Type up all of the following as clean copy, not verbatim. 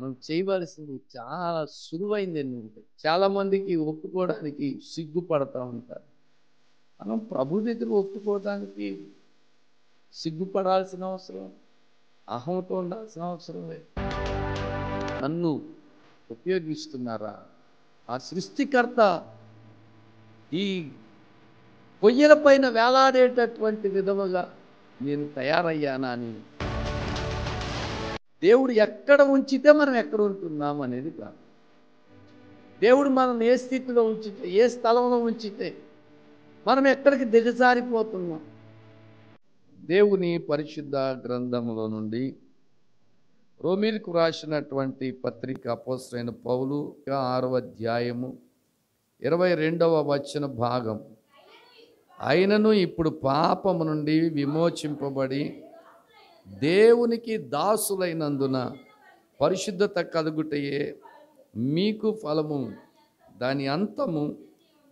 మనం చేయవలసింది చాలా సులువైంది ఏంటంటే చాలా మందికి ఒప్పుకోవడానికి సిగ్గుపడతా ఉంటారు. మనం ప్రభు దగ్గర ఒప్పుకోవడానికి సిగ్గుపడాల్సిన అవసరం, అహంతో ఉండాల్సిన అవసరం లేదు. నన్ను ఉపయోగిస్తున్నారా? ఆ సృష్టికర్త ఈ కొయ్యల పైన వేలాడేటటువంటి విధముగా నేను తయారయ్యానా అని దేవుడు ఎక్కడ ఉంచితే మనం ఎక్కడ ఉంటున్నాం అనేది కాదు. దేవుడు మనల్ని ఏ స్థితిలో ఉంచితే, ఏ స్థలంలో ఉంచితే మనం ఎక్కడికి దిగజారిపోతున్నాం. దేవుని పరిశుద్ధ గ్రంథములో నుండి రోమీలకు రాసినటువంటి పత్రిక అపోస్తలుడైన పౌలు 6వ అధ్యాయము 22వ వచన భాగం. అయినను ఇప్పుడు పాపము నుండి విమోచింపబడి దేవునికి దాసులైనందున పరిశుద్ధత కలుగుటయే మీకు ఫలము, దాని అంతము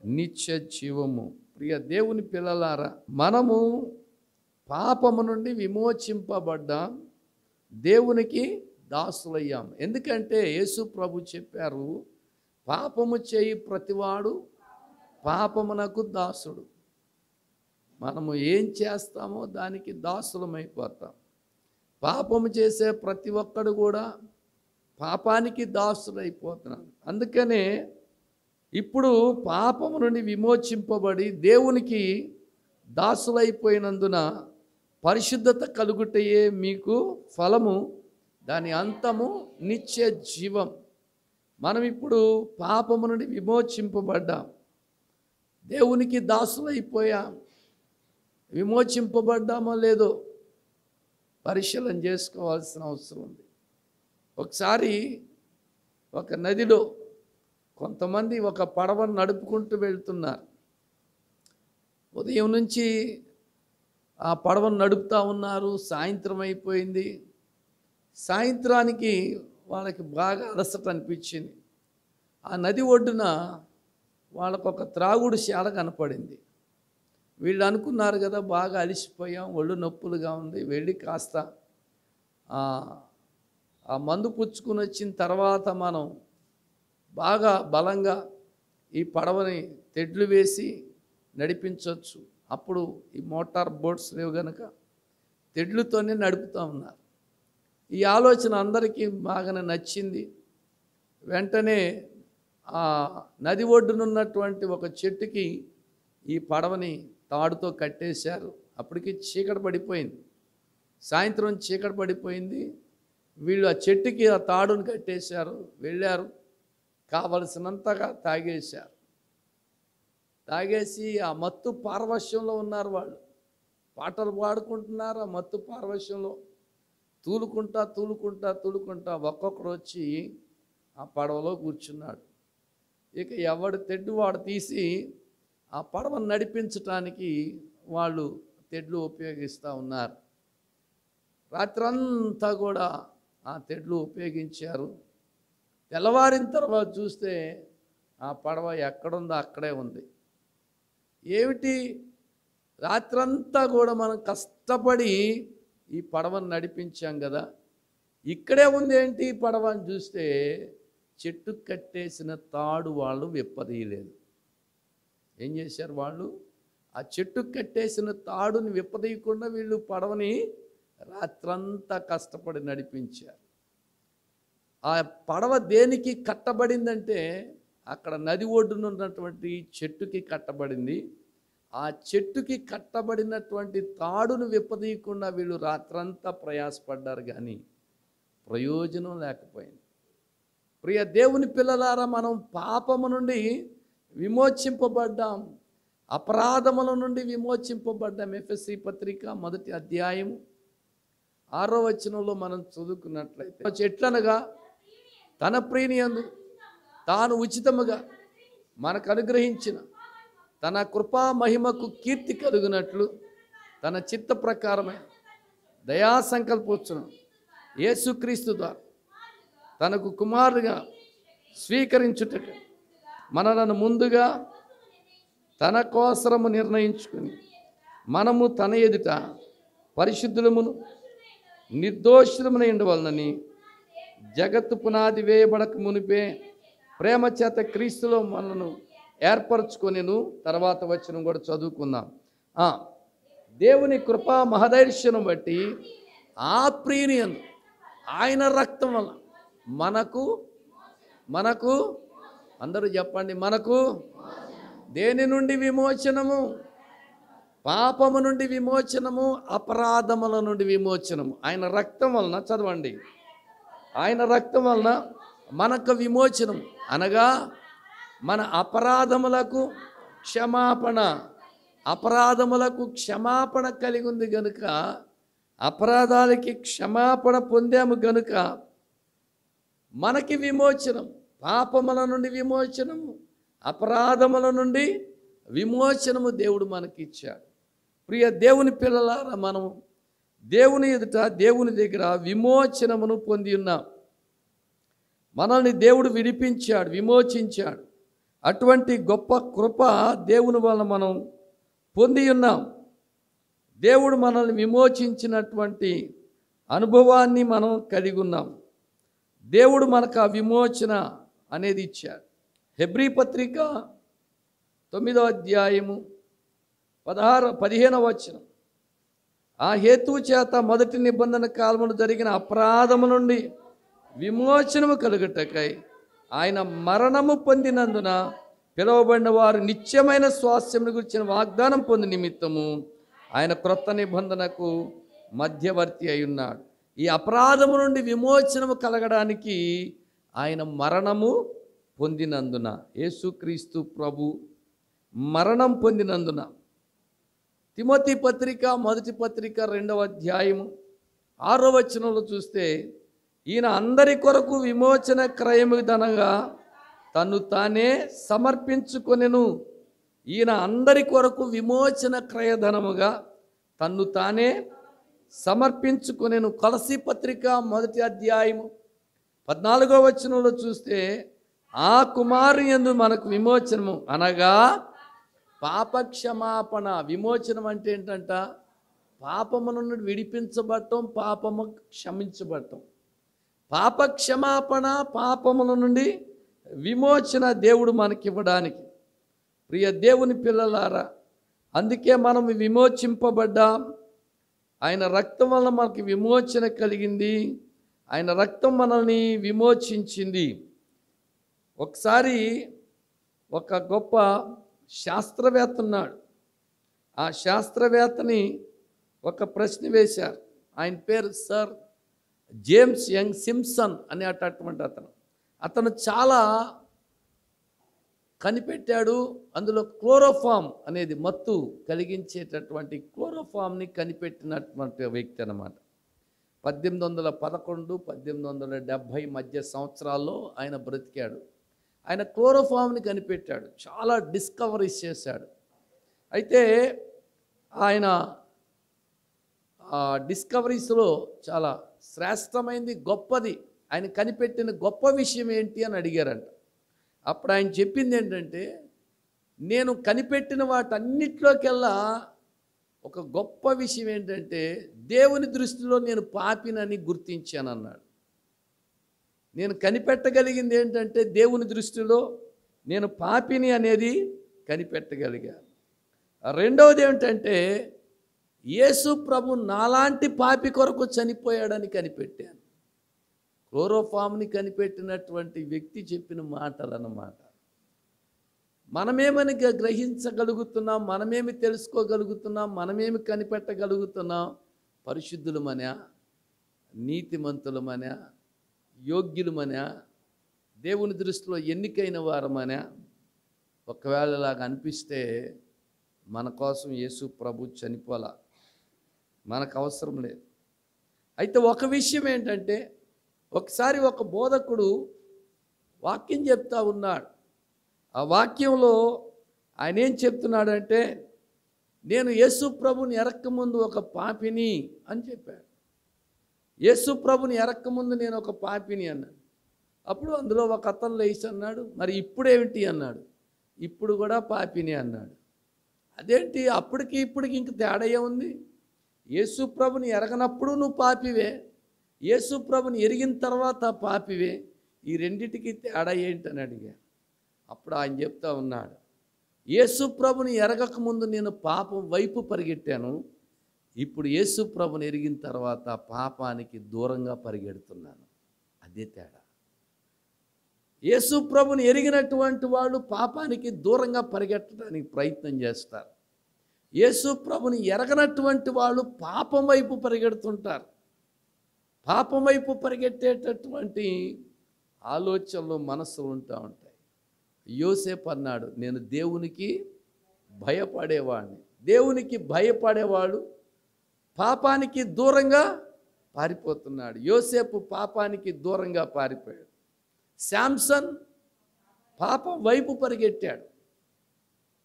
నిత్య జీవము. ప్రియ దేవుని పిల్లలారా, మనము పాపము నుండి విమోచింపబడ్డాం, దేవునికి దాసులయ్యాం. ఎందుకంటే యేసు ప్రభు చెప్పారు, పాపము చేయి ప్రతివాడు పాపమునకు దాసుడు. మనము ఏం చేస్తామో దానికి దాసులమైపోతాం. పాపము చేసే ప్రతి ఒక్కడు కూడా పాపానికి దాసుడైపోతున్నాడు. అందుకనే ఇప్పుడు పాపము నుండి విమోచింపబడి దేవునికి దాసులైపోయినందున పరిశుద్ధత కలుగుటయే మీకు ఫలము, దాని అంతము నిత్య జీవం. మనం ఇప్పుడు పాపము నుండి విమోచింపబడ్డాం, దేవునికి దాసులైపోయాం. విమోచింపబడ్డామో లేదో పరిశీలన చేసుకోవాల్సిన అవసరం ఉంది. ఒకసారి ఒక నదిలో కొంతమంది ఒక పడవను నడుపుకుంటూ వెళ్తున్నారు. ఉదయం నుంచి ఆ పడవను నడుపుతూ ఉన్నారు. సాయంత్రం అయిపోయింది. సాయంత్రానికి వాళ్ళకి బాగా అలసట అనిపించింది. ఆ నది ఒడ్డున వాళ్ళకు ఒక త్రాగుడు శాల కనపడింది. వీళ్ళు అనుకున్నారు కదా, బాగా అలిసిపోయాం, ఒళ్ళు నొప్పులుగా ఉంది, వెళ్ళి కాస్త ఆ మందు పుచ్చుకుని వచ్చిన తర్వాత మనం బాగా బలంగా ఈ పడవని తెడ్లు వేసి నడిపించవచ్చు. అప్పుడు ఈ మోటార్ బోట్స్ లేవు కనుక తెడ్లుతోనే నడుపుతూ ఉన్నారు. ఈ ఆలోచన అందరికీ బాగానే నచ్చింది. వెంటనే ఆ నది ఒడ్డునున్నటువంటి ఒక చెట్టుకి ఈ పడవని తాడుతో కట్టేశారు. అప్పటికి చీకటి పడిపోయింది, సాయంత్రం చీకటి పడిపోయింది. వీళ్ళు ఆ చెట్టుకి ఆ తాడును కట్టేశారు, వెళ్ళారు, కావలసినంతగా తాగేశారు. తాగేసి ఆ మత్తు పారవశ్యంలో ఉన్నారు. వాళ్ళు పాటలు పాడుకుంటున్నారు. ఆ మత్తు పారవశ్యంలో తూలుకుంటా తూలుకుంటా తూలుకుంటా ఒక్కొక్కడు వచ్చి ఆ పడవలో కూర్చున్నాడు. ఇక ఎవడు తెడ్డు వాడు తీసి ఆ పడవను నడిపించటానికి వాళ్ళు తెడ్లు ఉపయోగిస్తూ ఉన్నారు. రాత్రంతా కూడా ఆ తెడ్లు ఉపయోగించారు. తెల్లవారిన తర్వాత చూస్తే ఆ పడవ ఎక్కడుందో అక్కడే ఉంది. ఏమిటి, రాత్రంతా కూడా మనం కష్టపడి ఈ పడవను నడిపించాం కదా, ఇక్కడే ఉంది ఏంటి ఈ పడవ అని చూస్తే చెట్టు కట్టేసిన తాడు వాళ్ళు విప్పదీయలేదు. ఏం చేశారు వాళ్ళు? ఆ చెట్టు కట్టేసిన తాడుని విప్పదీయకుండా వీళ్ళు పడవని రాత్రంతా కష్టపడి నడిపించారు. ఆ పడవ దేనికి కట్టబడిందంటే అక్కడ నది ఒడ్డున ఉన్నటువంటి చెట్టుకి కట్టబడింది. ఆ చెట్టుకి కట్టబడినటువంటి తాడును విప్పదీయకుండా వీళ్ళు రాత్రంతా ప్రయాసపడ్డారు, కానీ ప్రయోజనం లేకపోయింది. ప్రియ దేవుని పిల్లలారా, మనం పాపము నుండి విమోచింపబడ్డాం, అపరాధముల నుండి విమోచింపబడ్డాం. ఎఫెసీ పత్రిక 1వ అధ్యాయం 6వ వచనంలో మనం చదువుకున్నట్లయితే, ఎట్లనగా తన ప్రియనియందు తాను ఉచితముగా మనకు అనుగ్రహించిన తన కృపా మహిమకు కీర్తి కలుగునట్లు తన చిత్త ప్రకారమే దయా సంకల్పొచ్చును యేసుక్రీస్తు ద్వారా తనకు కుమారుగా స్వీకరించుటకు మనలను ముందుగా తన కోసరము నిర్ణయించుకుని మనము తన ఎదుట పరిశుద్ధులమును నిర్దోషులమున ఉండవలనని జగత్తు పునాది వేయబడక మునిపే ప్రేమ చేత క్రీస్తులో మనను ఏర్పరచుకొనిను. తర్వాత వచనం కూడా చదువుకుందాం. దేవుని కృపా మహదైర్ష్యను బట్టి ఆ ప్రియుని యందు ఆయన రక్తం వల్ల మనకు అందరూ చెప్పండి, మనకు దేని నుండి విమోచనము? పాపము నుండి విమోచనము, అపరాధముల నుండి విమోచనము. ఆయన రక్తం వలన, చదవండి, ఆయన రక్తం వలన మనకు విమోచనం అనగా మన అపరాధములకు క్షమాపణ. అపరాధములకు క్షమాపణ కలిగి ఉంది గనుక, అపరాధాలకి క్షమాపణ పొందాము గనుక మనకి విమోచనం. పాపముల నుండి విమోచనము, అపరాధముల నుండి విమోచనము దేవుడు మనకిచ్చాడు. ప్రియ దేవుని పిల్లలారా, మనం దేవుని ఎదుట, దేవుని దగ్గర విమోచనమును పొంది ఉన్నాం. మనల్ని దేవుడు విడిపించాడు, విమోచించాడు. అటువంటి గొప్ప కృప దేవుని వలన మనం పొంది ఉన్నాం. దేవుడు మనల్ని విమోచించినటువంటి అనుభవాన్ని మనం కలిగి ఉన్నాం. దేవుడు మనకు ఆ విమోచన అనేది ఇచ్చాడు. హెబ్రీ పత్రిక 9వ అధ్యాయము 15వ వచనం, ఆ హేతువు చేత మొదటి నిబంధన కాలమున జరిగిన అపరాధము నుండి విమోచనము కలుగుటకై ఆయన మరణము పొందినందున పిలువబడిన వారు నిత్యమైన స్వాస్థ్యమును గురించిన వాగ్దానం పొంది నిమిత్తము ఆయన క్రొత్త నిబంధనకు మధ్యవర్తి అయి ఉన్నాడు. ఈ అపరాధము నుండి విమోచనము కలగడానికి ఆయన మరణము పొందినందున, యేసుక్రీస్తు ప్రభు మరణం పొందినందున. తిమోతి పత్రిక మొదటి పత్రిక 2వ అధ్యాయము 6వ వచనంలో చూస్తే, ఈయన అందరి కొరకు విమోచన క్రయముదనగా తను తానే సమర్పించుకొనెను. ఈయన అందరి కొరకు విమోచన క్రయధనముగా తన్ను తానే సమర్పించుకొనెను. కొలసీ పత్రిక మొదటి అధ్యాయము 14వ వచనంలో చూస్తే, ఆ కుమారుని యందు మనకు విమోచనము అనగా పాపక్షమాపణ. విమోచనం అంటే ఏంటంట? పాపము నుండి విడిపించబడటం, పాపము క్షమించబడటం. పాపక్షమాపణ, పాపముల నుండి విమోచన దేవుడు మనకివ్వడానికి. ప్రియ దేవుని పిల్లలారా, అందుకే మనం విమోచింపబడ్డాం. ఆయన రక్తం వల్ల మనకి విమోచన కలిగింది. ఆయన రక్తం మనల్ని విమోచించింది. ఒకసారి ఒక గొప్ప శాస్త్రవేత్త ఉన్నాడు. ఆ శాస్త్రవేత్తని ఒక ప్రశ్న వేశారు. ఆయన పేరు సర్ జేమ్స్ యంగ్ సింప్సన్ అనేటటువంటి అతను చాలా కనిపెట్టాడు. అందులో క్లోరోఫామ్ అనేది మత్తు కలిగించేటటువంటి క్లోరోఫామ్ని కనిపెట్టినటువంటి వ్యక్తి అన్నమాట. 1811, 1870 మధ్య సంవత్సరాల్లో ఆయన బ్రతికాడు. ఆయన క్లోరోఫామ్ని కనిపెట్టాడు, చాలా డిస్కవరీస్ చేశాడు. అయితే ఆయన డిస్కవరీస్లో చాలా శ్రేష్టమైంది, గొప్పది, ఆయన కనిపెట్టిన గొప్ప విషయం ఏంటి అని అడిగారంట. అప్పుడు ఆయన చెప్పింది ఏంటంటే, నేను కనిపెట్టిన వాటన్నిటిలోకెల్లా ఒక గొప్ప విషయం ఏంటంటే, దేవుని దృష్టిలో నేను పాపినని గుర్తించాను అన్నాడు. నేను కనిపెట్టగలిగింది ఏంటంటే, దేవుని దృష్టిలో నేను పాపిని అనేది కనిపెట్టగలిగాను. రెండవది ఏమిటంటే, యేసు ప్రభు నాలాంటి పాపి కొరకు చనిపోయాడని కనిపెట్టాను. క్లోరోఫామ్ని కనిపెట్టినటువంటి వ్యక్తి చెప్పిన మాటలు అన్నమాట. మనమేమని గ్రహించగలుగుతున్నాం, మనమేమి తెలుసుకోగలుగుతున్నాం, మనమేమి కనిపెట్టగలుగుతున్నాం? పరిశుద్ధులమనా, నీతిమంతులమనా, యోగ్యులమనా, దేవుని దృష్టిలో ఎన్నికైన వారమనా? ఒకవేళ ఇలాగ అనిపిస్తే మన కోసం యేసు ప్రభు చనిపోలా, మనకు అవసరం లేదు. అయితే ఒక విషయం ఏంటంటే, ఒకసారి ఒక బోధకుడు వాక్యం చెప్తా ఉన్నాడు. ఆ వాక్యంలో ఆయన ఏం చెప్తున్నాడంటే, నేను యేసు ప్రభుని ఎరక్కముందు ఒక పాపిని అని చెప్పాడు. యేసు ప్రభుని ఎరక్కముందు నేను ఒక పాపిని అన్నాడు. అప్పుడు అందులో ఒక అతను లేచి అన్నాడు, మరి ఇప్పుడేమిటి అన్నాడు. ఇప్పుడు కూడా పాపిని అన్నాడు. అదేంటి, అప్పటికి ఇప్పటికి ఇంక తేడా ఉంది? యేసు ప్రభుని ఎరగనప్పుడు నువ్వు పాపివే, యేసు ప్రభుని ఎరిగిన తర్వాత పాపివే, ఈ రెండిటికి తేడా ఏంటని అడిగారు. అప్పుడు ఆయన చెప్తా ఉన్నాడు, యేసు ప్రభుని ఎరగక ముందు నేను పాపం వైపు పరిగెట్టాను, ఇప్పుడు యేసు ప్రభుని ఎరిగిన తర్వాత పాపానికి దూరంగా పరిగెడుతున్నాను. అదే తేడా. యేసు ప్రభుని ఎరిగినటువంటి వాళ్ళు పాపానికి దూరంగా పరిగెట్టడానికి ప్రయత్నం చేస్తారు. యేసు ప్రభుని ఎరగనటువంటి వాళ్ళు పాపం వైపు పరిగెడుతుంటారు. పాపం వైపు పరిగెట్టేటటువంటి ఆలోచనలు మనసులు ఉంటా ఉంటాయి. యోసేపు అన్నాడు, నేను దేవునికి భయపడేవాడిని. దేవునికి భయపడేవాడు పాపానికి దూరంగా పారిపోతున్నాడు. యోసేపు పాపానికి దూరంగా పారిపోయాడు. శాంసన్ పాపం వైపు పరిగెట్టాడు.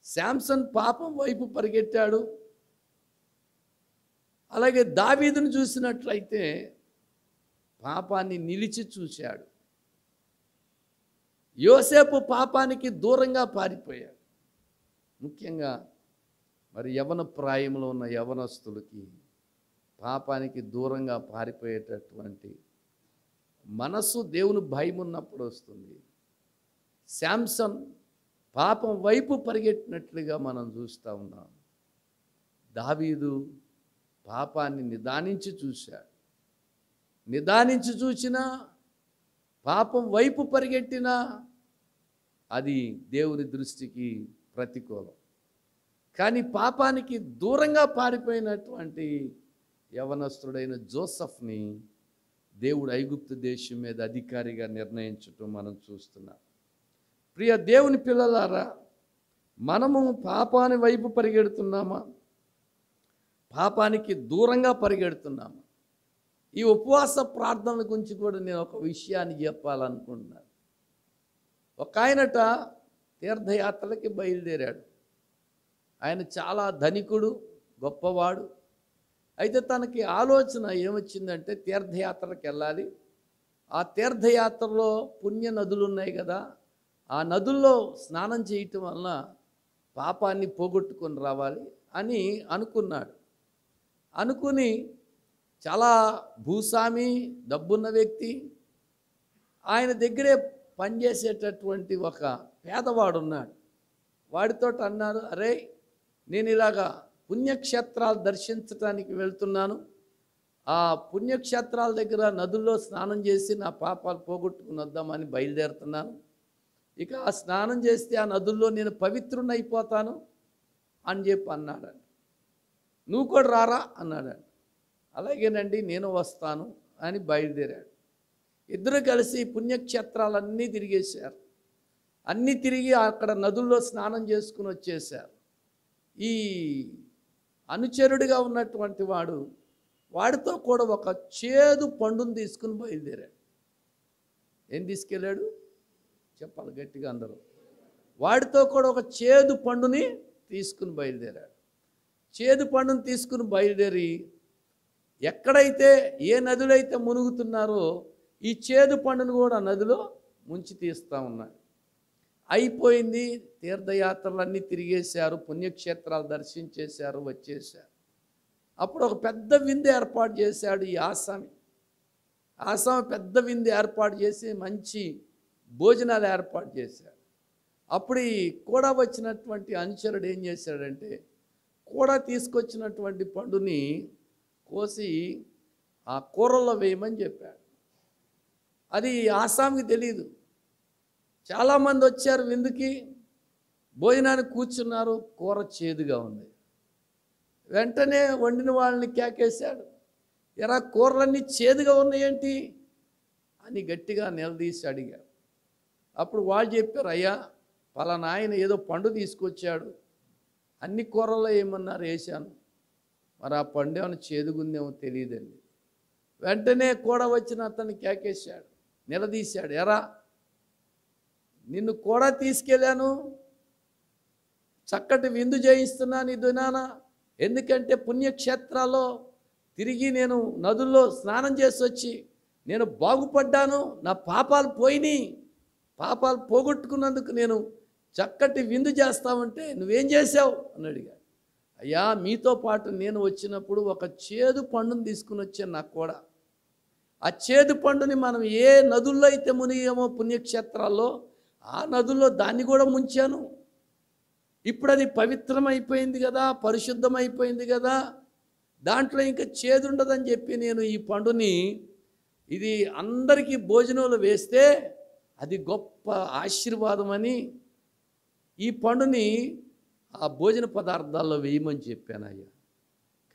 శాంసన్ పాపం వైపు పరిగెట్టాడు. అలాగే దావీదును చూసినట్లయితే పాపాన్ని నిలిచి చూశాడు. యోసేపు పాపానికి దూరంగా పారిపోయాడు. ముఖ్యంగా మరి యవన ప్రాయంలో ఉన్న యవనస్తులకి పాపానికి దూరంగా పారిపోయేటటువంటి మనసు దేవుని భయం ఉన్నప్పుడు వస్తుంది. శాంసన్ పాపం వైపు పరిగెట్టినట్లుగా మనం చూస్తూ ఉన్నాం. దావీదు పాపాన్ని నిదానించి చూశాడు. నిదానించి చూసినా, పాపం వైపు పరిగెట్టినా అది దేవుని దృష్టికి ప్రతికూలం. కానీ పాపానికి దూరంగా పారిపోయినటువంటి యవనస్తుడైన జోసెఫ్ని దేవుడు ఐగుప్తు దేశం మీద అధికారిగా నిర్ణయించటం మనం చూస్తున్నాం. ప్రియ దేవుని పిల్లలారా, మనము పాపాని వైపు పరిగెడుతున్నామా, పాపానికి దూరంగా పరిగెడుతున్నామా? ఈ ఉపవాస ప్రార్థనల గురించి కూడా నేను ఒక విషయాన్ని చెప్పాలనుకుంటున్నాను. ఒక ఆయనట తీర్థయాత్రలకి బయలుదేరాడు. ఆయన చాలా ధనికుడు, గొప్పవాడు. అయితే తనకి ఆలోచన ఏమొచ్చిందంటే తీర్థయాత్రలకు వెళ్ళాలి. ఆ తీర్థయాత్రలో పుణ్య నదులు ఉన్నాయి కదా, ఆ నదుల్లో స్నానం చేయటం వలన పాపాన్ని పోగొట్టుకొని రావాలి అని అనుకున్నాడు. అనుకుని చాలా భూస్వామి, డబ్బున్న వ్యక్తి, ఆయన దగ్గరే పనిచేసేటటువంటి ఒక పేదవాడు ఉన్నాడు. వాడితో అన్నారు, అరే నేను ఇలాగా పుణ్యక్షేత్రాలు దర్శించడానికి వెళ్తున్నాను, ఆ పుణ్యక్షేత్రాల దగ్గర నదుల్లో స్నానం చేసి నా పాపాలు పోగొట్టుకుని వద్దామని బయలుదేరుతున్నాను. ఇక ఆ స్నానం చేస్తే ఆ నదుల్లో నేను పవిత్రుని అయిపోతాను అని చెప్పి అన్నాడండి. నువ్వు కూడా రారా అన్నాడండి. అలాగేనండి నేను వస్తాను అని బయలుదేరాడు. ఇద్దరు కలిసి పుణ్యక్షేత్రాలన్నీ తిరిగేశారు. అన్నీ తిరిగి అక్కడ నదుల్లో స్నానం చేసుకుని వచ్చేశారు. ఈ అనుచరుడిగా ఉన్నటువంటి వాడితో కూడా ఒక చేదు పండును తీసుకుని బయలుదేరాడు. ఏం తీసుకెళ్ళాడు చెప్పాలి గట్టిగా అందరూ. వాడితో కూడా ఒక చేదు పండుని తీసుకుని బయలుదేరాడు. చేదు పండుని తీసుకుని బయలుదేరి ఎక్కడైతే ఏ నదులైతే మునుగుతున్నారో ఈ చేదు పండును కూడా నదిలో ముంచి తీస్తూ ఉన్నాడు. అయిపోయింది. తీర్థయాత్రలన్నీ తిరిగేశారు, పుణ్యక్షేత్రాలు దర్శించేశారు, వచ్చేశారు. అప్పుడు ఒక పెద్ద విందు ఏర్పాటు చేశాడు ఈ ఆసామి. పెద్ద విందు ఏర్పాటు చేసి మంచి భోజనాలు ఏర్పాటు చేశాడు. అప్పుడు ఈ కూడా వచ్చినటువంటి అనుచరుడు ఏం చేశాడంటే, కూడా తీసుకొచ్చినటువంటి పండుని కోసి ఆ కూరల్లో వేయమని చెప్పాడు. అది ఆసామికి తెలియదు. చాలామంది వచ్చారు విందుకి, భోజనానికి కూర్చున్నారు, కూర చేదుగా ఉంది. వెంటనే వండిన వాళ్ళని కేకేశాడు, ఎరా కూరలన్నీ చేదుగా ఉన్నాయేంటి అని గట్టిగా నిలదీసి అడిగాడు. అప్పుడు వాళ్ళు చెప్పారు, అయ్యా పలానా ఆయన ఏదో పండు తీసుకొచ్చాడు, అన్ని కూరల్లో ఏమన్నారు వేశాను, మరి ఆ పండు ఏమైనా చేదుగుందేమో తెలియదండి. వెంటనే కూడా వచ్చిన అతన్ని కేకేశాడు, నిలదీశాడు, ఎరా నిన్ను కూడా తీసుకెళ్ళాను, చక్కటి విందు చేయిస్తున్నాను ఈ దినాన, ఎందుకంటే పుణ్యక్షేత్రాల్లో తిరిగి నేను నదుల్లో స్నానం చేసి వచ్చి నేను బాగుపడ్డాను, నా పాపాలు పోయినాయి, పాపాలు పోగొట్టుకున్నందుకు నేను చక్కటి విందు చేస్తామంటే నువ్వేం చేసావు అని అడిగాడు. అయ్యా మీతో పాటు నేను వచ్చినప్పుడు ఒక చేదు పండును తీసుకుని వచ్చాను నాకు కూడా, ఆ చేదు పండుని మనం ఏ నదుల్లో అయితే మునిగామో పుణ్యక్షేత్రాల్లో, ఆ నదుల్లో దాన్ని కూడా ముంచాను. ఇప్పుడు అది పవిత్రమైపోయింది కదా, పరిశుద్ధమైపోయింది కదా, దాంట్లో ఇంకా చేదు ఉండదని చెప్పి నేను ఈ పండుని ఇది అందరికీ భోజనంలో వేస్తే అది గొప్ప ఆశీర్వాదమని ఈ పండుని ఆ భోజన పదార్థాల్లో వేయమని చెప్పాను అయ్యా.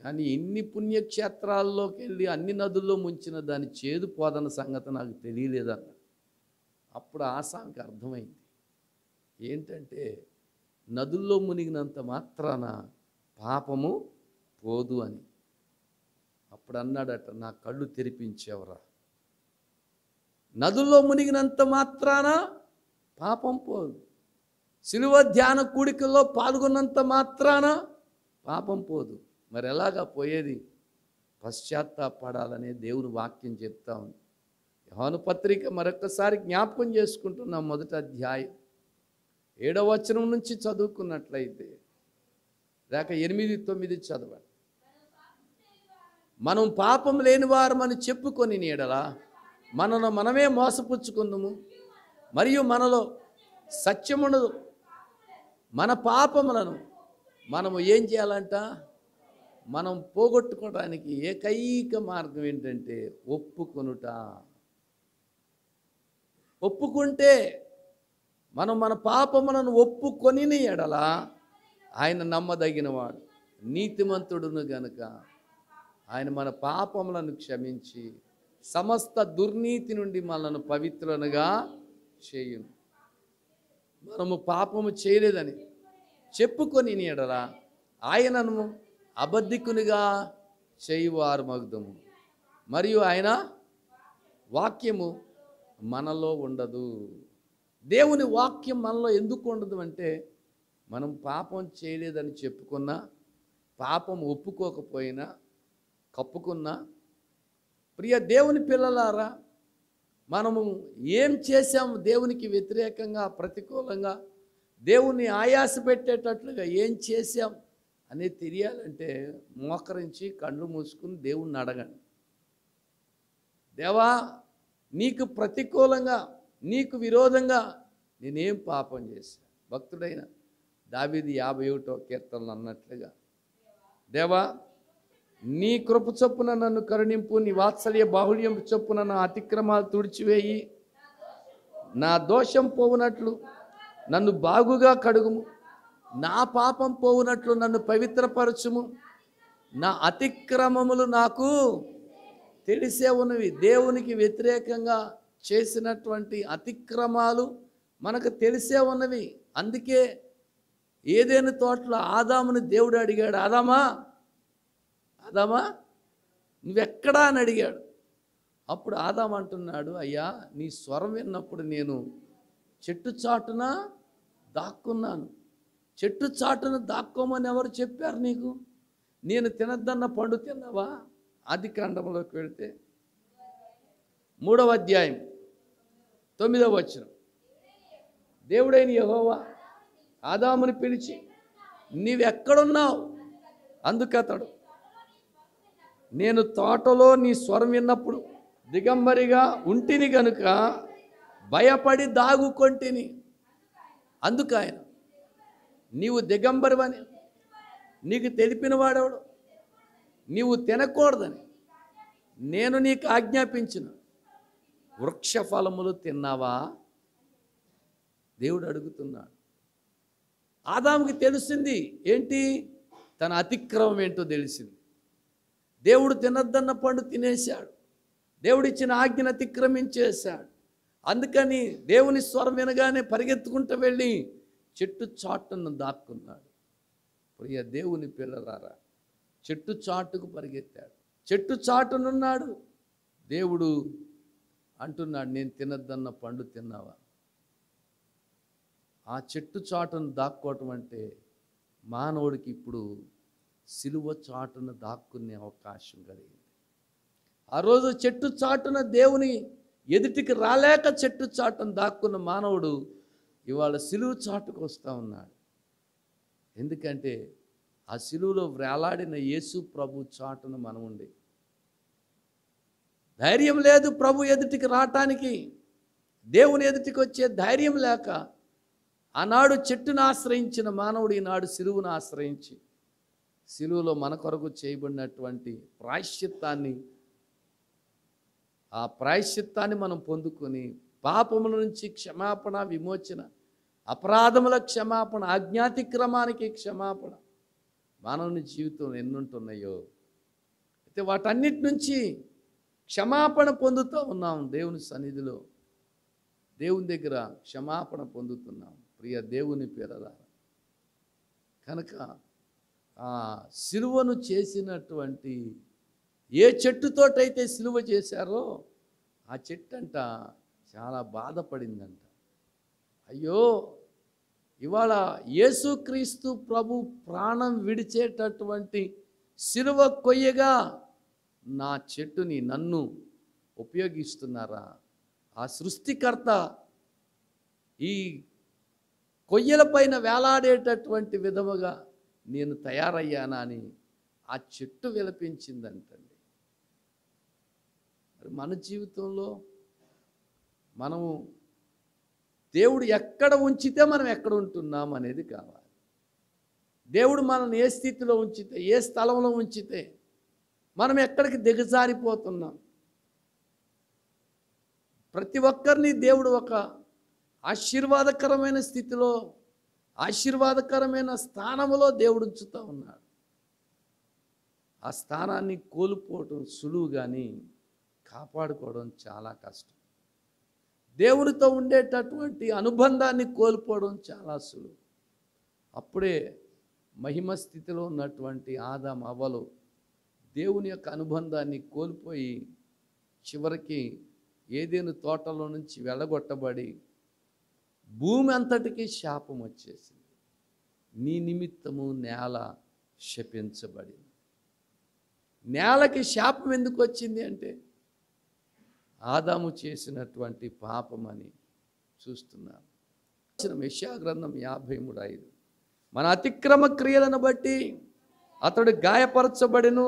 కానీ ఇన్ని పుణ్యక్షేత్రాల్లోకి వెళ్ళి అన్ని నదుల్లో ముంచిన దాని చేదు పోదన్న సంగతి నాకు తెలియలేదన్న. అప్పుడు ఆసామికి అర్థమైంది ఏంటంటే నదుల్లో మునిగినంత మాత్రాన పాపము పోదు అని. అప్పుడు అన్నాడట, నా కళ్ళు తెరిపించేవరా, నదుల్లో మునిగినంత మాత్రాన పాపం పోదు, సిలువ ధ్యాన కూడికల్లో పాల్గొన్నంత మాత్రాన పాపం పోదు. మరి ఎలాగా పోయేది? పశ్చాత్తాపడాలనే దేవుని వాక్యం చెప్తా ఉంది. యోహాను పత్రిక మరొకసారి జ్ఞాపకం చేసుకుంటున్నాం. 1వ అధ్యాయం 7వ వచనం నుంచి చదువుకున్నట్లయితే, లేక 8, 9 చదవండి. మనం పాపం లేని వారమని చెప్పుకొని నీడలా మనను మనమే మోసపుచ్చుకుందుము, మరియు మనలో సత్యముండదు. మన పాపములను మనము ఏం చేయాలంట? మనం పోగొట్టుకోవడానికి ఏకైక మార్గం ఏంటంటే ఒప్పుకొనుట. ఒప్పుకుంటే మనం మన పాపములను ఒప్పుకొని ఎడల ఆయన నమ్మదగినవాడు, నీతిమంతుడును గనుక ఆయన మన పాపములను క్షమించి సమస్త దుర్నీతి నుండి మనల్ని పవిత్రులుగా చేయును. మనము పాపము చేయలేదని చెప్పుకొని ఎడల ఆయనను అబద్ధికునిగా చేయువారు మగ్ధము, మరియు ఆయన వాక్యము మనలో ఉండదు. దేవుని వాక్యం మనలో ఎందుకు ఉండదు అంటే, మనం పాపం చేయలేదని చెప్పుకున్నా, పాపం ఒప్పుకోకపోయినా, కప్పుకున్నా, ప్రియ దేవుని పిల్లలారా, మనము ఏం చేశాము దేవునికి వ్యతిరేకంగా, ప్రతికూలంగా, దేవుణ్ణి ఆయాస పెట్టేటట్లుగా ఏం చేశాం అనేది తెలియాలంటే మోకరించి కళ్ళు మూసుకుని దేవుణ్ణి అడగండి. దేవా, నీకు ప్రతికూలంగా, నీకు విరోధంగా నేనేం పాపం చేశాను? భక్తుడైన దావీదు 51వ కీర్తనలు అన్నట్లుగా, దేవా నీ కృప చొప్పున నన్ను కరుణింపు, నీ వాత్సల్య బాహుళ్యం చొప్పున నా అతిక్రమాలు తుడిచివేయి, నా దోషం పోవునట్లు నన్ను బాగుగా కడుగుము, నా పాపం పోవునట్లు నన్ను పవిత్రపరచుము, నా అతిక్రమములు నాకు తెలిసే ఉన్నవి. దేవునికి వ్యతిరేకంగా చేసినటువంటి అతిక్రమాలు మనకు తెలిసే ఉన్నవి. అందుకే ఏదైనా తోటలో ఆదాముని దేవుడు అడిగాడు, ఆదామా ఆదామా నువ్వెక్కడా అని అడిగాడు. అప్పుడు ఆదాము అంటున్నాడు, అయ్యా నీ స్వరం విన్నప్పుడు నేను చెట్టు చాటున దాక్కున్నాను. చెట్టు చాటున దాక్కోమని ఎవరు చెప్పారు నీకు? నేను తినద్దన్న పండు తిన్నావా? ఆదికాండంలోకి వెళితే 3వ అధ్యాయం 9వ వచనం, దేవుడైన యెహోవా ఆదాముని పిలిచి, నీవెక్కడున్నావు? అందుకతడు, నేను తోటలో నీ స్వరం విన్నప్పుడు దిగంబరిగా ఉంటిని గనుక భయపడి దాగుకొంటిని. అందుకు ఆయన, నీవు దిగంబరివని నీకు తెలిపిన వాడెవడు? నీవు తినకూడదని నేను నీకు ఆజ్ఞాపించిన వృక్ష ఫలములు తిన్నావా? దేవుడు అడుగుతున్నాడు. ఆదాముకి తెలిసింది ఏంటి? తన అతిక్రమం ఏంటో తెలిసింది. దేవుడు తినద్దన్న పండు తినేశాడు, దేవుడిచ్చిన ఆజ్ఞను అతిక్రమించేశాడు. అందుకని దేవుని స్వరం వినగానే పరిగెత్తుకుంటూ వెళ్ళి చెట్టు చాటును దాక్కున్నాడు. ప్రియ దేవుని పిల్లలారా, చెట్టు చాటుకు పరిగెత్తాడు, చెట్టు చాటునున్నాడు. దేవుడు అంటున్నాడు, నేను తినద్దన్న పండు తిన్నావా? ఆ చెట్టు చాటును దాక్కోవటం అంటే మానవుడికి ఇప్పుడు సిలువ చాటును దాక్కునే అవకాశం కలిగింది. ఆ రోజు చెట్టు చాటున దేవుని ఎదుటికి రాలేక చెట్టు చాటును దాక్కున్న మానవుడు ఇవాళ సిలువ చాటుకు వస్తూ ఉన్నాడు. ఎందుకంటే ఆ సిలువలో వేలాడిన యేసు ప్రభు చాటును మనం ఉండి ధైర్యం లేదు ప్రభు ఎదుటికి రావటానికి, దేవుని ఎదుటికి వచ్చే ధైర్యం లేక ఆనాడు చెట్టును ఆశ్రయించిన మానవుడు ఈనాడు సిలువను ఆశ్రయించి సిలువలో మన కొరకు చేయబడినటువంటి ఆ ప్రాయశ్చిత్తాన్ని మనం పొందుకొని పాపముల నుంచి క్షమాపణ, విమోచన, అపరాధముల క్షమాపణ, అజ్ఞాతిక్రమానికి క్షమాపణ మానవుని జీవితంలో ఎన్నుంటున్నాయో అయితే వాటన్నిటి నుంచి క్షమాపణ పొందుతూ ఉన్నాం. దేవుని సన్నిధిలో దేవుని దగ్గర క్షమాపణ పొందుతున్నాం ప్రియ దేవుని పిల్లలారా. కనుక ఆ సిలువను చేసినటువంటి ఏ చెట్టుతోటైతే సిలువ చేశారో ఆ చెట్టు అంట చాలా బాధపడిందంట. అయ్యో, ఇవాళ యేసుక్రీస్తు ప్రభు ప్రాణం విడిచేటటువంటి సిలువ కొయ్యగా నా చెట్టుని, నన్ను ఉపయోగిస్తున్నారా? ఆ సృష్టికర్త ఈ కొయ్యల పైన వేలాడేటటువంటి విధముగా నేను తయారయ్యానా అని ఆ చెట్టు విలపించిందంటండి. మరి మన జీవితంలో మనము దేవుడు ఎక్కడ ఉంచితే మనం ఎక్కడ ఉంటున్నాం అనేది కావాలి. దేవుడు మనల్ని ఏ స్థితిలో ఉంచితే, ఏ స్థలంలో ఉంచితే మనం ఎక్కడికి దిగజారిపోతున్నాం. ప్రతి ఒక్కరిని దేవుడు ఒక ఆశీర్వాదకరమైన స్థితిలో, ఆశీర్వాదకరమైన స్థానంలో దేవుడు ఉంచుతూ ఉన్నాడు. ఆ స్థానాన్ని కోల్పోవడం సులువు, కానీ కాపాడుకోవడం చాలా కష్టం. దేవునితో ఉండేటటువంటి అనుబంధాన్ని కోల్పోవడం చాలా సులువు. అప్పుడే మహిమ స్థితిలో ఉన్నటువంటి ఆదాము, అవ్వలు దేవుని యొక్క అనుబంధాన్ని కోల్పోయి చివరికి ఏదెను తోటలో నుంచి వెళ్ళగొట్టబడి భూమి అంతటికీ శాపం వచ్చేసింది. నీ నిమిత్తము నేల శపించబడింది. నేలకి శాపం ఎందుకు వచ్చింది అంటే ఆదాము చేసినటువంటి పాపమని చూస్తున్నాం. యెషయా గ్రంథం 53:5 మన అతిక్రమ క్రియలను బట్టి అతడు గాయపరచబడెను,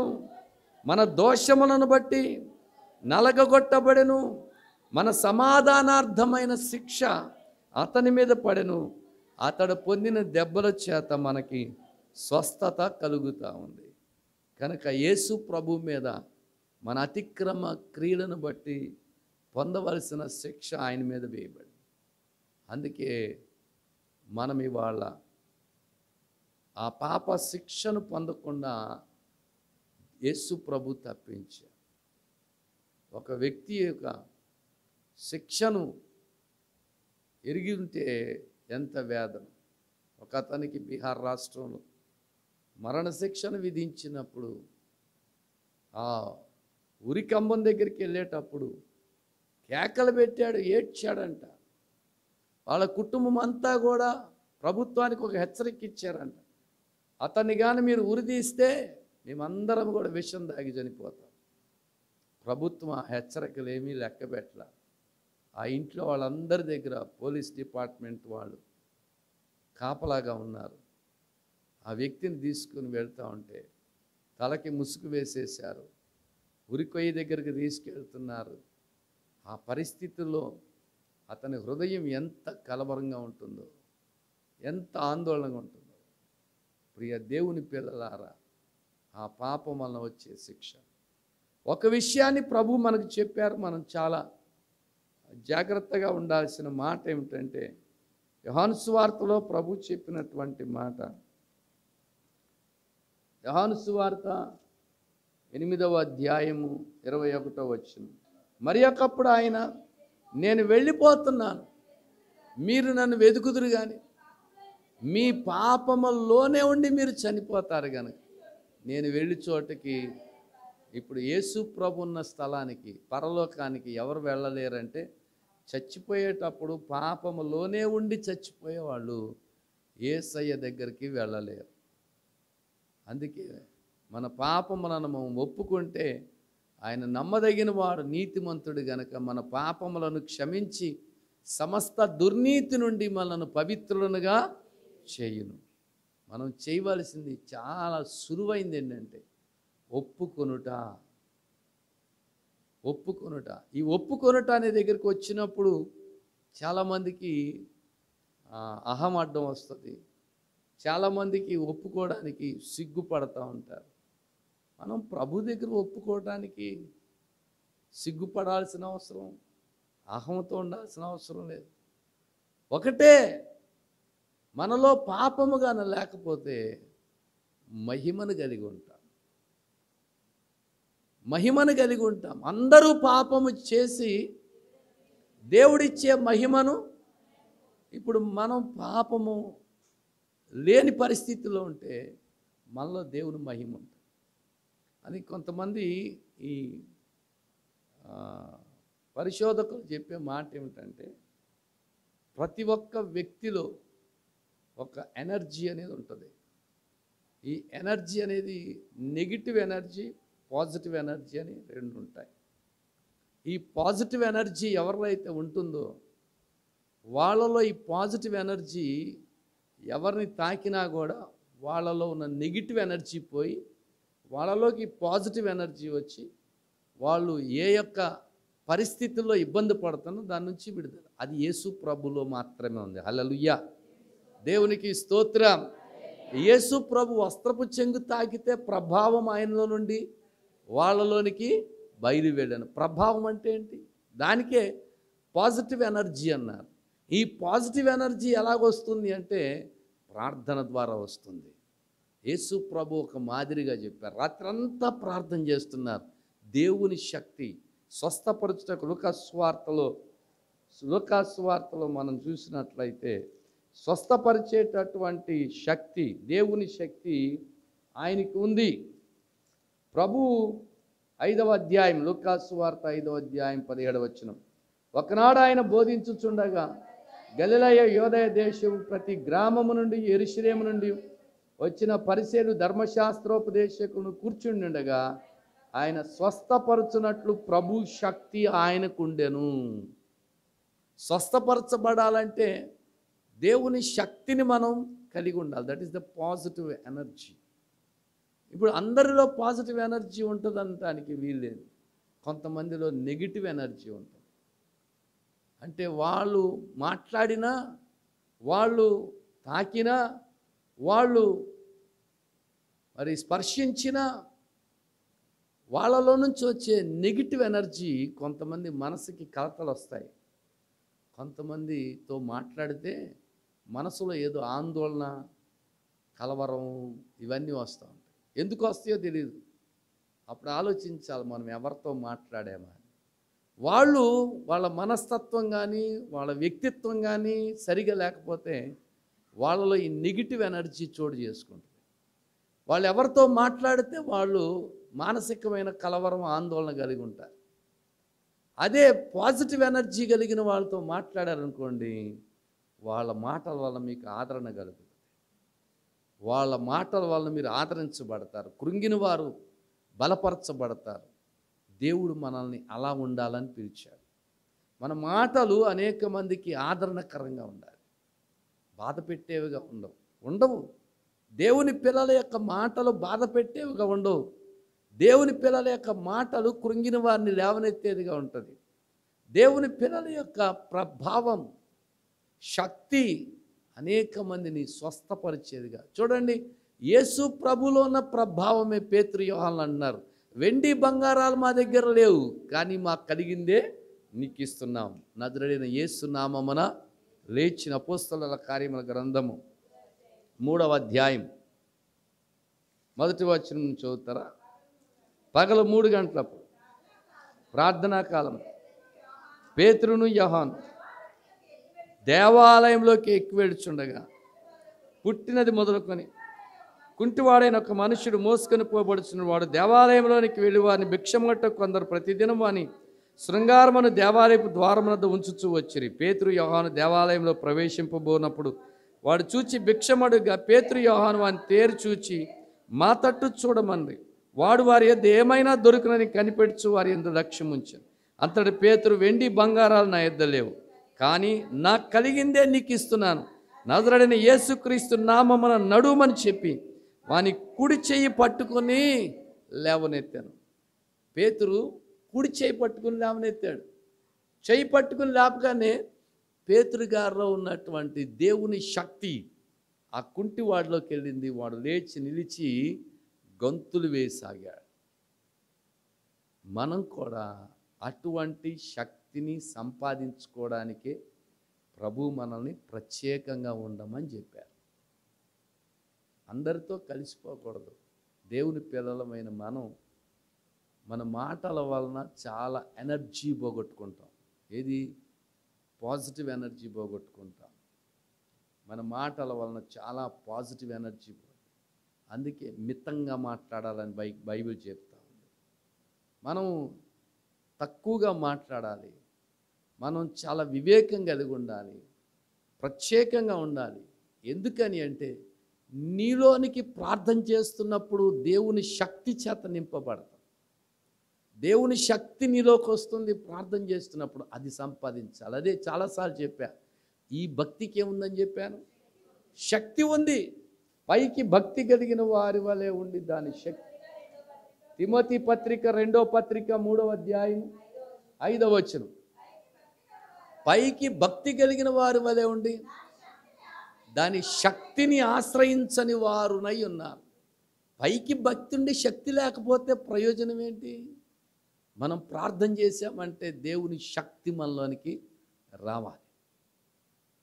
మన దోషములను బట్టి నలగగొట్టబడెను, మన సమాధానార్థమైన శిక్ష అతని మీద పడెను, అతడు పొందిన దెబ్బల చేత మనకి స్వస్థత కలుగుతూ ఉంది. కనుక యేసు ప్రభు మీద మన అతిక్రమ క్రియలను బట్టి పొందవలసిన శిక్ష ఆయన మీద వేయబడింది. అందుకే మనం ఇవాళ ఆ పాప శిక్షను పొందకుండా యేసు ప్రభు తప్పించారు. ఒక వ్యక్తి యొక్క శిక్షను ఎరిగి ఉంటే ఎంత వేదన. ఒక అతనికి బీహార్ రాష్ట్రంలో మరణశిక్షను విధించినప్పుడు ఆ ఉరికంబం దగ్గరికి వెళ్ళేటప్పుడు కేకలు పెట్టాడు, ఏడ్చాడంట. వాళ్ళ కుటుంబం అంతా కూడా ప్రభుత్వానికి ఒక హెచ్చరిక ఇచ్చారంట, అతన్ని కానీ మీరు ఉరిదీస్తే మేమందరం కూడా విషం తాగి చనిపోతాం. ప్రభుత్వం ఆ హెచ్చరికలు ఏమీ లెక్క పెట్టలే. ఆ ఇంట్లో వాళ్ళందరి దగ్గర పోలీస్ డిపార్ట్మెంట్ వాళ్ళు కాపలాగా ఉన్నారు. ఆ వ్యక్తిని తీసుకుని వెళ్తూ ఉంటే తలకి ముసుగు వేసేశారు, ఉరికొయ్య దగ్గరికి తీసుకెళ్తున్నారు. ఆ పరిస్థితుల్లో అతని హృదయం ఎంత కలవరంగా ఉంటుందో, ఎంత ఆందోళనగా ఉంటుందో. ప్రియ దేవుని పిల్లలారా, ఆ పాపం వలన వచ్చే శిక్ష. ఒక విషయాన్ని ప్రభు మనకు చెప్పారు, మనం చాలా జాగ్రత్తగా ఉండాల్సిన మాట ఏమిటంటే యోహాను సువార్తలో ప్రభు చెప్పినటువంటి మాట. యోహాను సువార్త 8వ అధ్యాయము 21వ వచనం. మరి ఒకప్పుడు ఆయన, నేను వెళ్ళిపోతున్నాను, మీరు నన్ను వెతుకుదురు కానీ మీ పాపములోనే ఉండి మీరు చనిపోతారు కనుక నేను వెళ్ళి చోటకి, ఇప్పుడు యేసు ప్రభు ఉన్న స్థలానికి, పరలోకానికి ఎవరు వెళ్ళలేరంటే చచ్చిపోయేటప్పుడు పాపములోనే ఉండి చచ్చిపోయేవాళ్ళు యేసయ్య దగ్గరికి వెళ్ళలేరు. అందుకే మన పాపములను మనం ఒప్పుకుంటే ఆయన నమ్మదగిన వాడు, నీతిమంతుడు గనక మన పాపములను క్షమించి సమస్త దుర్నీతి నుండి మనల్ని పవిత్రులనుగా చేయును. మనం చేయవలసింది చాలా సులువైంది ఏంటంటే ఒప్పుకొనుట. ఒప్పుకొనుట. ఈ ఒప్పుకొనుట అనే దగ్గరికి వచ్చినప్పుడు చాలామందికి అహం అడ్డం వస్తుంది. చాలామందికి ఒప్పుకోవడానికి సిగ్గుపడతా ఉంటారు. మనం ప్రభు దగ్గర ఒప్పుకోవడానికి సిగ్గుపడాల్సిన అవసరం, అహంతో ఉండాల్సిన అవసరం లేదు. ఒకటే, మనలో పాపముగాన లేకపోతే మహిమను కలిగి ఉంటాం. మహిమను కలిగి ఉంటాం. అందరూ పాపము చేసి దేవుడిచ్చే మహిమను, ఇప్పుడు మనం పాపము లేని పరిస్థితిలో ఉంటే మనలో దేవుని మహిమ ఉంటుంది. అని కొంతమంది ఈ పరిశోధకులు చెప్పే మాట ఏమిటంటే, ప్రతి ఒక్క వ్యక్తిలో ఒక ఎనర్జీ అనేది ఉంటుంది. ఈ ఎనర్జీ అనేది నెగిటివ్ ఎనర్జీ, పాజిటివ్ ఎనర్జీ అని రెండు ఉంటాయి. ఈ పాజిటివ్ ఎనర్జీ ఎవరిలో అయితే ఉంటుందో వాళ్ళలో ఈ పాజిటివ్ ఎనర్జీ ఎవరిని తాకినా కూడా వాళ్ళలో ఉన్న నెగిటివ్ ఎనర్జీ పోయి వాళ్ళలోకి పాజిటివ్ ఎనర్జీ వచ్చి వాళ్ళు ఏ యొక్క పరిస్థితుల్లో ఇబ్బంది పడుతానో దాని నుంచి విడుదల. అది యేసు ప్రభులో మాత్రమే ఉంది. హల్లెలూయా, దేవునికి స్తోత్రం. యేసు ప్రభు వస్త్రపు చెంగు తాకితే ప్రభావం ఆయనలో నుండి వాళ్ళలోనికి బయలువెళ్ళాను. ప్రభావం అంటే ఏంటి? దానికే పాజిటివ్ ఎనర్జీ అన్నారు. ఈ పాజిటివ్ ఎనర్జీ ఎలాగొస్తుంది అంటే ప్రార్థన ద్వారా వస్తుంది. యేసు ప్రభు ఒక మాదిరిగా చెప్పారు. రాత్రంతా ప్రార్థన చేస్తున్నారు. దేవుని శక్తి స్వస్థపరచుటకు లూకాసువార్తలో మనం చూసినట్లయితే స్వస్థపరిచేటటువంటి శక్తి, దేవుని శక్తి ఆయనకి ఉంది. ప్రభు 5వ అధ్యాయం, లూకాసువార్త 5వ అధ్యాయం 17వ వచనం. ఒకనాడు ఆయన బోధించుచుండగా గలిలయ యోదయ దేశం ప్రతి గ్రామము నుండి యెరూషలేము నుండి వచ్చిన పరిసయ్యులు ధర్మశాస్త్రోపదేశకులు కూర్చుండగా ఆయన స్వస్థపరచునట్లు ప్రభు శక్తి ఆయనకుండెను. స్వస్థపరచబడాలంటే దేవుని శక్తిని మనం కలిగి ఉండాలి. That is the positive energy. ఇప్పుడు అందరిలో పాజిటివ్ ఎనర్జీ ఉంటుంది అనటానికి వీల్లేదు. కొంతమందిలో నెగిటివ్ ఎనర్జీ ఉంటుంది. అంటే వాళ్ళు మాట్లాడినా, వాళ్ళు తాకినా, వాళ్ళు మరి స్పర్శించినా వాళ్ళలో నుంచి వచ్చే నెగిటివ్ ఎనర్జీ కొంతమంది మనసుకి కలతలు వస్తాయి. కొంతమందితో మాట్లాడితే మనసులో ఏదో ఆందోళన, కలవరం ఇవన్నీ వస్తూ ఉంటాయి. ఎందుకు వస్తాయో తెలియదు. అప్పుడు ఆలోచించాలి మనం ఎవరితో మాట్లాడామా. వాళ్ళ మనస్తత్వం కానీ వాళ్ళ వ్యక్తిత్వం కానీ సరిగా లేకపోతే వాళ్ళలో ఈ నెగిటివ్ ఎనర్జీ చోటు చేసుకుంటుంది. వాళ్ళు ఎవరితో మాట్లాడితే వాళ్ళు మానసికమైన కలవరం, ఆందోళన కలిగి ఉంటారు. అదే పాజిటివ్ ఎనర్జీ కలిగిన వాళ్ళతో మాట్లాడారనుకోండి, వాళ్ళ మాటల వల్ల మీకు ఆదరణ కలుగుతుంది. వాళ్ళ మాటల వల్ల మీరు ఆదరించబడతారు. కృంగిన వారు బలపరచబడతారు. దేవుడు మనల్ని అలా ఉండాలని పిలిచాడు. మన మాటలు అనేక మందికి ఆదరణకరంగా ఉండాలి. బాధ పెట్టేవిగా ఉండవు. దేవుని పిల్లల యొక్క మాటలు బాధ పెట్టేవిగా ఉండవు. దేవుని పిల్లల యొక్క మాటలు కృంగిన వారిని లేవనెత్తేదిగా ఉంటుంది. దేవుని పిల్లల యొక్క ప్రభావం, శక్తి అనేక మందిని స్వస్థపరిచేదిగా. చూడండి, యేసు ప్రభులో ఉన్న ప్రభావమే పేతురు, యోహాను అన్నారు, వెండి బంగారాలు మా దగ్గర లేవు, కానీ మాకు కలిగిందే నీకు ఇస్తున్నాం. నజరేయుడైన యేసు నామమున లేచిన అపోస్తలుల కార్యముల గ్రంథము 3వ అధ్యాయం 1వ వచనం నుంచి చదువుతారా? పగలు 3 గంటలప్పుడు ప్రార్థనా కాలం పేతురును యోహాను దేవాలయంలోకి ఎక్కి వెడుచుండగా పుట్టినది మొదలుకొని కుంటివాడైన ఒక మనుషుడు మోసుకొని పోబడుచున్న వాడు దేవాలయంలోనికి వెళ్ళి వారిని భిక్షమట్ట కొందరు ప్రతిదినం వాని శృంగారమును దేవాలయపు ద్వారమునద్ద ఉంచుచూ వచ్చిరి. పేతురు యోహాను దేవాలయంలో ప్రవేశింపబోనప్పుడు వాడు చూచి భిక్షమడుగా పేతురు యోహాను వాని తేరు చూచి మా తట్టు చూడమని వాడు వారి యొద్ద ఏమైనా దొరుకునని కనిపెడుచు వారి యందు లక్ష్యం ఉంచాను. అంతటి పేతురు, వెండి బంగారాలు నా యొద్ద లేవు, కానీ నాకు కలిగిందే నీకు ఇస్తున్నాను. నజరేయుడైన యేసుక్రీస్తు నామమున నడుమని చెప్పి వాని కుడి చెయ్యి పట్టుకొని లేవనెత్తాను. పేతురు కుడి చేయి పట్టుకుని లేవనెత్తాడు. చేయి పట్టుకుని లేపగానే పేతురు గారిలో ఉన్నటువంటి దేవుని శక్తి ఆ కుంటివాడిలోకి వెళ్ళింది. వాడు లేచి నిలిచి గంతులు వేసాగాడు. మనం కూడా అటువంటి శక్తిని సంపాదించుకోవడానికే ప్రభు మనల్ని ప్రత్యేకంగా ఉండమని చెప్పారు. అందరితో కలిసిపోకూడదు. దేవుని పిల్లలమైన మనం మన మాటల వలన చాలా ఎనర్జీ పోగొట్టుకుంటాం. ఏది? పాజిటివ్ ఎనర్జీ పోగొట్టుకుంటాం. మన మాటల వలన చాలా పాజిటివ్ ఎనర్జీ. అందుకే మితంగా మాట్లాడాలని బైబిల్ చెప్తా ఉంది. మనం తక్కువగా మాట్లాడాలి. మనం చాలా వివేకం కలిగి ఉండాలి, ప్రత్యేకంగా ఉండాలి. ఎందుకని అంటే నీలోనికి ప్రార్థన చేస్తున్నప్పుడు దేవుని శక్తి చేత నింపబడతాం. దేవుని శక్తి నీలోకి వస్తుంది ప్రార్థన చేస్తున్నప్పుడు. అది సంపాదించాలి. అదే చాలాసార్లు చెప్పా. ఈ భక్తికి ఏముందని చెప్పాను? శక్తి ఉంది. పైకి భక్తి కలిగిన వారి వలె ఉండి దాని శక్తి. తిమోతి పత్రిక 2వ పత్రిక 3వ అధ్యాయం 5వ వచనం. పైకి భక్తి కలిగిన వారి వలె ఉండి దాని శక్తిని ఆశ్రయించని వారునై ఉన్నారు. పైకి భక్తి ఉండి శక్తి లేకపోతే ప్రయోజనం ఏంటి? మనం ప్రార్థన చేసామంటే దేవుని శక్తి మనలోనికి రావాలి.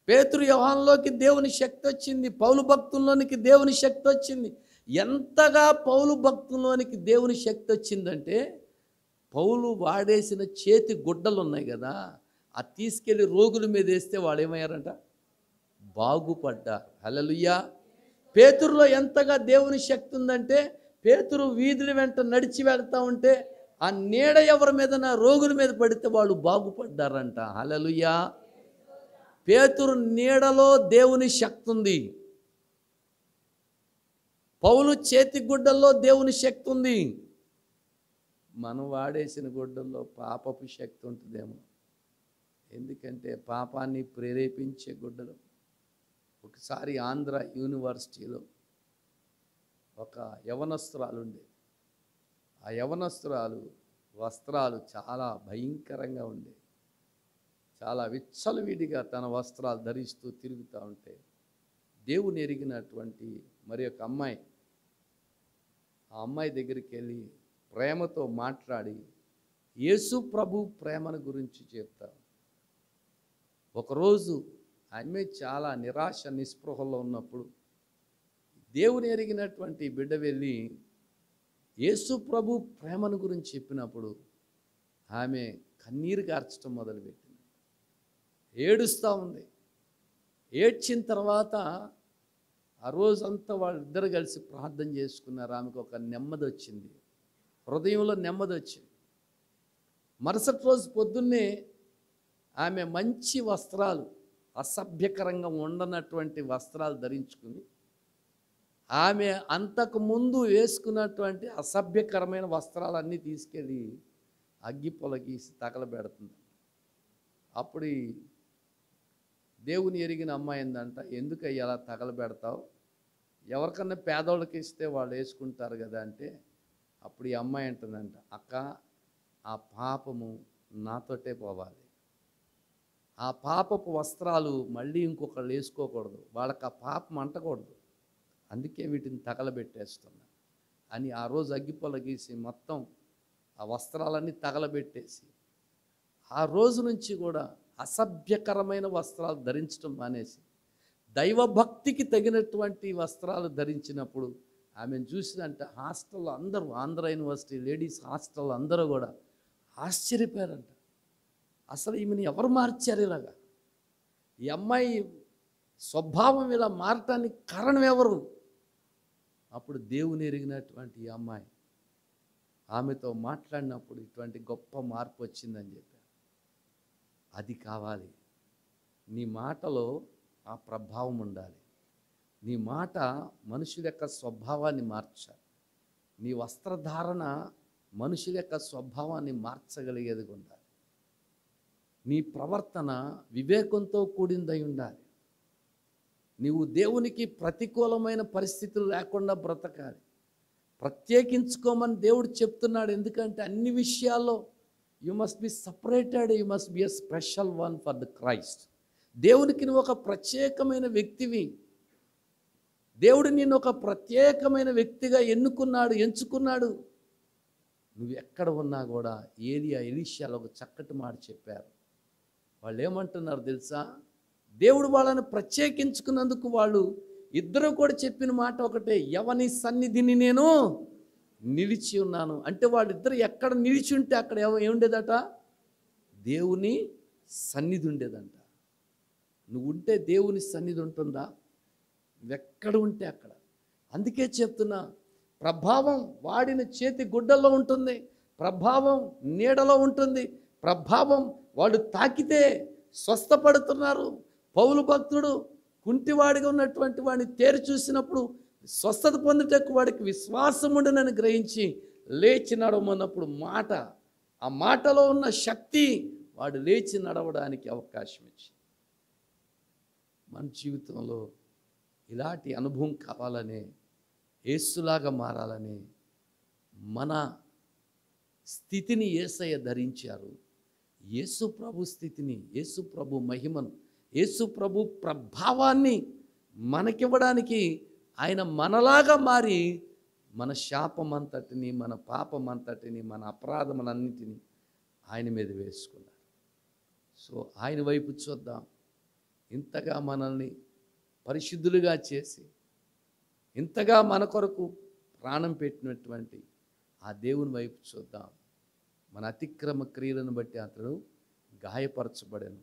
పేతురు యోహానులోకి దేవుని శక్తి వచ్చింది. పౌలు భక్తుల్లోనికి దేవుని శక్తి వచ్చింది. ఎంతగా పౌలు భక్తుల్లోనికి దేవుని శక్తి వచ్చిందంటే, పౌలు వాడేసిన చేతి గుడ్డలు ఉన్నాయి కదా, అది తీసుకెళ్ళి రోగుల మీద వేస్తే వాళ్ళు ఏమయ్యారంట? బాగుపడ్డారు. హల్లెలూయా. పేతురులో ఎంతగా దేవుని శక్తి ఉందంటే, పేతురు వీధుల వెంట నడిచి వెళ్తా ఉంటే ఆ నీడ ఎవరి మీద, నా రోగుల మీద పడితే వాళ్ళు బాగుపడ్డారంట. హల్లెలూయా. పేతురు నీడలో దేవుని శక్తి ఉంది. పౌలు చేతి గుడ్డల్లో దేవుని శక్తి ఉంది. మనం వాడేసిన గుడ్డల్లో పాపపు శక్తి ఉంటుందేమో. ఎందుకంటే పాపాన్ని ప్రేరేపించే గుడ్డలు. ఒకసారి ఆంధ్ర యూనివర్సిటీలో ఒక యవనస్తురాలు ఉండే. ఆ యవనస్తురాలు వస్త్రాలు చాలా భయంకరంగా ఉండే. చాలా విచ్చలవిడిగా తన వస్త్రాలు ధరిస్తూ తిరుగుతూ ఉంటే దేవుని ఎరిగినటువంటి మరి ఒక అమ్మాయి, ఆ అమ్మాయి దగ్గరికి వెళ్ళి ప్రేమతో మాట్లాడి యేసు ప్రభు ప్రేమను గురించి చెప్తారు. ఒకరోజు ఆమె చాలా నిరాశ నిస్పృహలో ఉన్నప్పుడు దేవుని ఎరిగినటువంటి బిడ్డ వెళ్ళి యేసు ప్రభు ప్రేమను గురించి చెప్పినప్పుడు ఆమె కన్నీరు కార్చడం మొదలుపెట్టింది. ఏడుస్తూ ఉంది. ఏడ్చిన తర్వాత ఆ రోజంతా వాళ్ళిద్దరు కలిసి ప్రార్థన చేసుకున్నారు. ఆమెకు ఒక నెమ్మది వచ్చింది, హృదయంలో నెమ్మది వచ్చింది. మరుసటి రోజు పొద్దున్నే ఆమె మంచి వస్త్రాలు, అసభ్యకరంగా ఉండనటువంటి వస్త్రాలు ధరించుకుని ఆమె అంతకుముందు వేసుకున్నటువంటి అసభ్యకరమైన వస్త్రాలన్నీ తీసుకెళ్ళి అగ్గి పొలగీసి తగలబెడుతుంది. అప్పుడు దేవుని ఎరిగిన అమ్మాయి ఏందంట, ఎందుకయ్యా అలా తగలబెడతావు? ఎవరికన్నా పేదోళ్ళకి ఇస్తే వాళ్ళు వేసుకుంటారు కదా అంటే, అప్పుడు ఈ అమ్మాయి అంటుందంట, అక్క ఆ పాపము నాతోటే పోవాలి. ఆ పాపపు వస్త్రాలు మళ్ళీ ఇంకొకళ్ళు వేసుకోకూడదు, వాళ్ళకి ఆ పాపం అంటకూడదు, అందుకే వీటిని తగలబెట్టేస్తున్నా అని ఆ రోజు అగ్గిపొల గీసి మొత్తం ఆ వస్త్రాలన్నీ తగలబెట్టేసి ఆ రోజు నుంచి కూడా అసభ్యకరమైన వస్త్రాలు ధరించడం మానేసి దైవభక్తికి తగినటువంటి వస్త్రాలు ధరించినప్పుడు ఆమెను చూసినంటే హాస్టల్లో అందరూ, ఆంధ్ర యూనివర్సిటీ లేడీస్ హాస్టల్లో అందరూ కూడా ఆశ్చర్యపోయారంట. అసలు ఈమెను ఎవరు మార్చారు ఇలాగా? ఈ అమ్మాయి స్వభావం ఇలా మారటానికి కారణం ఎవరు? అప్పుడు దేవుని ఎరిగినటువంటి ఈ అమ్మాయి ఆమెతో మాట్లాడినప్పుడు ఇటువంటి గొప్ప మార్పు వచ్చిందని చెప్పారు. అది కావాలి. నీ మాటలో ఆ ప్రభావం ఉండాలి. నీ మాట మనుషుల యొక్క స్వభావాన్ని మార్చాలి. నీ వస్త్రధారణ మనుషుల యొక్క స్వభావాన్ని మార్చగలిగేది ఉండాలి. నీ ప్రవర్తన వివేకంతో కూడిందై ఉండాలి. నీవు దేవునికి ప్రతికూలమైన పరిస్థితులు లేకుండా బ్రతకాలి. ప్రత్యేకించుకోమని దేవుడు చెప్తున్నాడు. ఎందుకంటే అన్ని విషయాల్లో you must be separated, you must be a special one for the Christ. దేవునికి నువ్వు ఒక ప్రత్యేకమైన వ్యక్తివి. దేవుడు నిన్ను ఒక ప్రత్యేకమైన వ్యక్తిగా ఎంచుకున్నాడు. నువ్వు ఎక్కడ ఉన్నా కూడా ఎలీషాలో ఒక చక్కటి మాట చెప్పారు. వాళ్ళు ఏమంటున్నారు తెలుసా? దేవుడు వాళ్ళని ప్రత్యేకించుకున్నందుకు వాళ్ళు ఇద్దరు కూడా చెప్పిన మాట ఒకటే, ఎవని సన్నిధిని నేను నిలిచి ఉన్నాను. అంటే వాళ్ళిద్దరు ఎక్కడ నిలిచి ఉంటే అక్కడ ఏముండేదట? దేవుని సన్నిధి ఉండేదంట. నువ్వు ఉంటే దేవుని సన్నిధి ఉంటుందా? ఎక్కడ ఉంటే అక్కడ. అందుకే చెప్తున్నా, ప్రభావం వాడిన చేతి గుడ్డల్లో ఉంటుంది, ప్రభావం నీడలో ఉంటుంది, ప్రభావం వాళ్ళు తాకితే స్వస్థపడుతున్నారు. పౌలు భక్తుడు కుంటివాడిగా ఉన్నటువంటి వాడిని తేరి చూసినప్పుడు స్వస్థత పొందుటకు వాడికి విశ్వాసం ఉండనని గ్రహించి లేచి నడవమన్నప్పుడు ఆ మాటలో ఉన్న శక్తి వాడు లేచి నడవడానికి అవకాశం ఇచ్చింది. మన జీవితంలో ఇలాంటి అనుభవం కావాలనే, యేసులాగా మారాలని మన స్థితిని యేసయ్య ధరించారు. యేసు ప్రభు స్థితిని, యేసు ప్రభు మహిమను, యేసు ప్రభు ప్రభావాన్ని మనకివ్వడానికి ఆయన మనలాగా మారి మన శాపమంతటిని, మన పాపమంతటిని, మన అపరాధములన్నిటినీ ఆయన మీద వేసుకున్నారు. సో ఆయన వైపు చూద్దాం. ఇంతగా మనల్ని పరిశుద్ధులుగా చేసి, ఇంతగా మన కొరకు ప్రాణం పెట్టినటువంటి ఆ దేవుని వైపు చూద్దాం. మన అతిక్రమ క్రియలను బట్టి అతడు గాయపరచబడెను,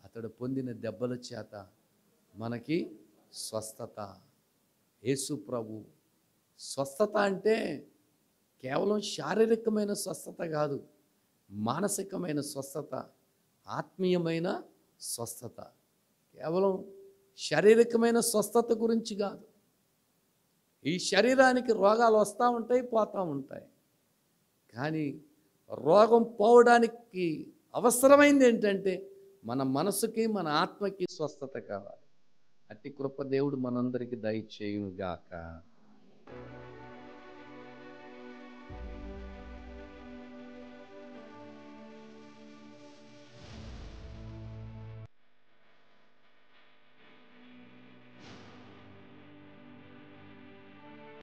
అతడు పొందిన దెబ్బల చేత మనకి స్వస్థత. యేసు ప్రభు స్వస్థత అంటే కేవలం శారీరకమైన స్వస్థత కాదు, మానసికమైన స్వస్థత, ఆత్మీయమైన స్వస్థత. కేవలం శారీరకమైన స్వస్థత గురించి కాదు. ఈ శరీరానికి రోగాలు వస్తూ ఉంటాయి, పోతూ ఉంటాయి. కానీ రోగం పోవడానికి అవసరమైంది ఏంటంటే మన మనసుకి, మన ఆత్మకి స్వస్థత కావాలి. అట్టి కృప దేవుడు మనందరికీ దయచేయుగాక.